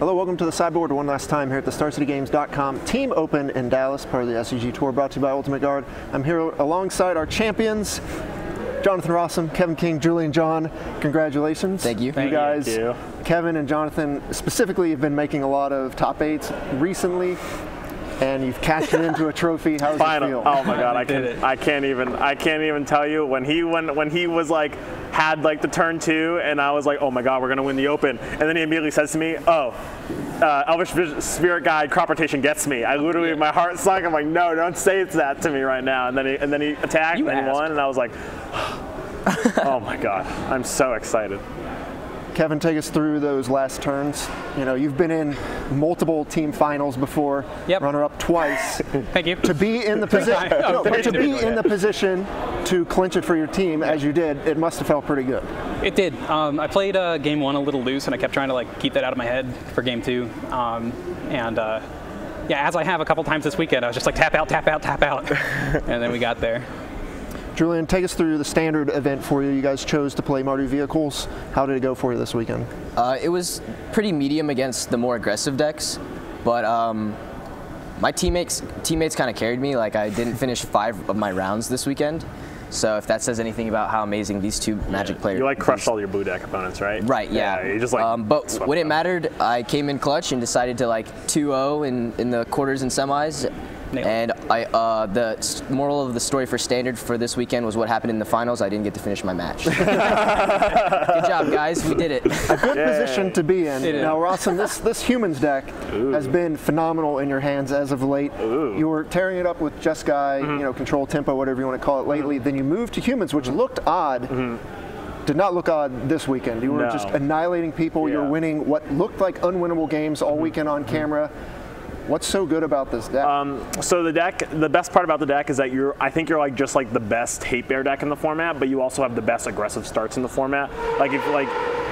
Hello, welcome to the sideboard one last time here at the StarCityGames.com Team Open in Dallas, part of the SCG Tour, brought to you by Ultimate Guard. I'm here alongside our champions, Jonathan Rosum, Kevin King, Julian John. Congratulations. Thank you. You guys, Thank you. Kevin and Jonathan specifically have been making a lot of top eights recently, and you've cashed it into a trophy. How does it feel? Oh my God, I can't even tell you when he was like had like the turn 2 and I was like, oh my God, we're gonna win the Open, and then he immediately says to me, oh, Elvish Spirit Guide crop rotation gets me. I literally, my heart sunk. I'm like, no, don't say it's that to me right now. And then he attacked and he won, and I was like, oh my God, I'm so excited. Kevin, take us through those last turns. You know, you've been in multiple team finals before, runner-up twice. Thank you. To be in the position, in the position to clinch it for your team as you did, it must have felt pretty good. It did. I played game 1 a little loose, and I kept trying to like keep that out of my head for game 2. Yeah, as I have a couple times this weekend, I was just like tap out, tap out, tap out, and then we got there. Julian, take us through the standard event for you. You guys chose to play Mardu vehicles. How did it go for you this weekend? It was pretty medium against the more aggressive decks, but my teammates kind of carried me. Like, I didn't finish 5 of my rounds this weekend, so if that says anything about how amazing these two Magic players. You like crushed all your blue deck opponents, right? Right. Yeah. You just like. But when it mattered, I came in clutch and decided to like 2-0 in the quarters and semis. And the moral of the story for standard for this weekend was what happened in the finals. I didn't get to finish my match. Good job, guys. We did it. A good position to be in. Now, Rosum, this humans deck has been phenomenal in your hands as of late. You were tearing it up with Jeskai, you know, control tempo, whatever you want to call it lately. Then you moved to humans, which looked odd. Did not look odd this weekend. You were just annihilating people. You were winning what looked like unwinnable games all weekend on camera. What's so good about this deck? So the best part about the deck is that I think you're like just like the best hate bear deck in the format, but you also have the best aggressive starts in the format.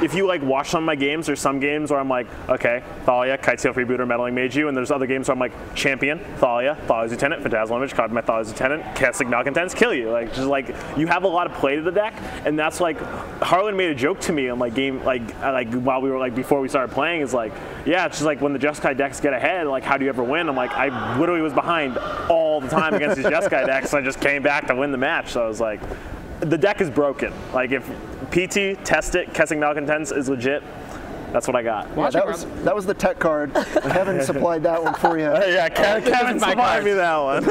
If you watch some of my games, there's some games where I'm like, okay, Thalia, Kitesail Freebooter, Meddling Mage you, and there's other games where I'm like, Champion, Thalia's Lieutenant, Phantasmal Image, copy my Thalia's Lieutenant, Casting Malcontents, kill you. Like, just like, you have a lot of play to the deck, and that's like, Harlan made a joke to me in like game, while we were like, before we started playing, is like, yeah, it's just like when the Jeskai decks get ahead, like, how do you ever win? I'm like, I literally was behind all the time against these Jeskai decks, so I just came back to win the match. So I was like, the deck is broken. Like, if PT, test it, Casting Malcontents is legit, that's what I got. Yeah, that was the tech card. Kevin supplied that one for you. Yeah, Kevin supplied me that one.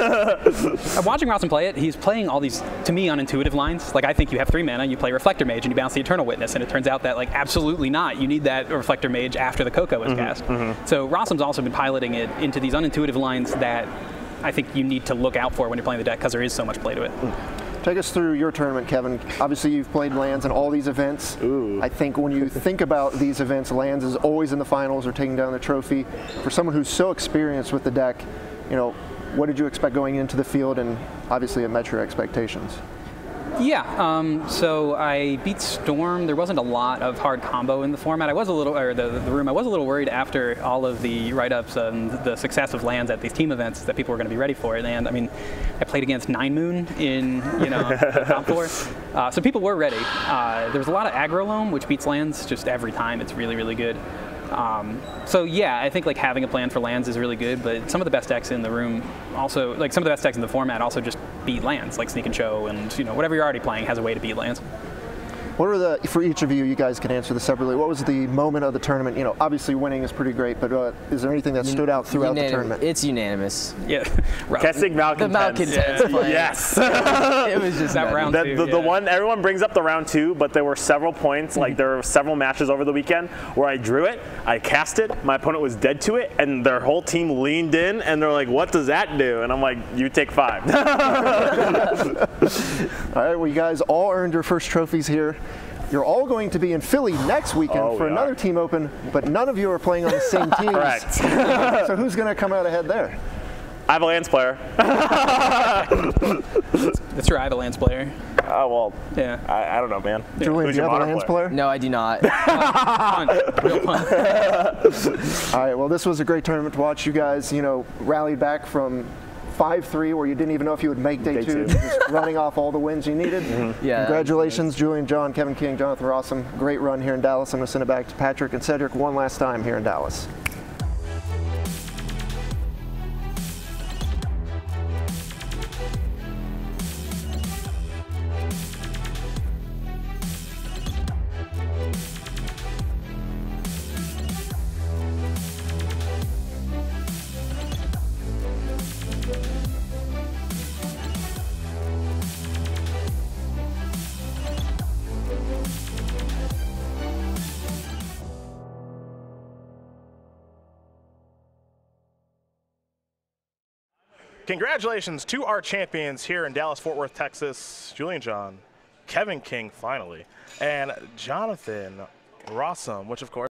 I'm watching Rosum play it. He's playing all these, to me, unintuitive lines. Like, I think you have 3 mana, you play Reflector Mage, and you bounce the Eternal Witness, and it turns out that, like, absolutely not. You need that Reflector Mage after the Coco is cast. So Rosum's also been piloting it into these unintuitive lines that I think you need to look out for when you're playing the deck, because there is so much play to it. Take us through your tournament, Kevin. Obviously, you've played lands in all these events. I think when you think about these events, lands is always in the finals or taking down the trophy. For someone who's so experienced with the deck, you know, what did you expect going into the field, and obviously it met your expectations? Yeah, so I beat Storm. There wasn't a lot of hard combo in the format. I was a little, or the room, I was a little worried after all of the write-ups and the success of lands at these team events that people were going to be ready for it. And I mean, I played against 9 Moon in, you know, the top 4. So people were ready. There was a lot of aggro loam, which beats lands just every time. It's really, really good. So yeah, I think like having a plan for lands is really good, but some of the best decks in the room also, like some of the best decks in the format also just beat lands, like Sneak and Show, and you know, whatever you're already playing has a way to beat lands. What are for each of you, you guys can answer this separately, what was the moment of the tournament? You know, obviously winning is pretty great, but is there anything that stood out throughout the tournament? It's unanimous. Yeah. Casting Malcontents. The Malcontents play. Yes. It was just that round 2. The one, everyone brings up the round 2, but there were several points, like there were several matches over the weekend where I drew it, I cast it, my opponent was dead to it, and their whole team leaned in, and they're like, what does that do? And I'm like, you take 5. All right, well, you guys all earned your first trophies here. You're all going to be in Philly next weekend for another team open, but none of you are playing on the same teams. Correct. So who's going to come out ahead there? I have a lands player. That's true, I have a lands player. Oh, well, yeah. I don't know, man. Julian, do you have a lands player? No, I do not. Fun. Real fun. All right, well, this was a great tournament to watch. You guys, you know, rallied back from 5-3, where you didn't even know if you would make day two, just running off all the wins you needed. Yeah. Congratulations, Julian, John, Kevin King, Jonathan Rosum. Great run here in Dallas. I'm going to send it back to Patrick and Cedric one last time here in Dallas. Congratulations to our champions here in Dallas, Fort Worth, Texas, Julian John, Kevin King finally, and Jonathan Rosum, which of course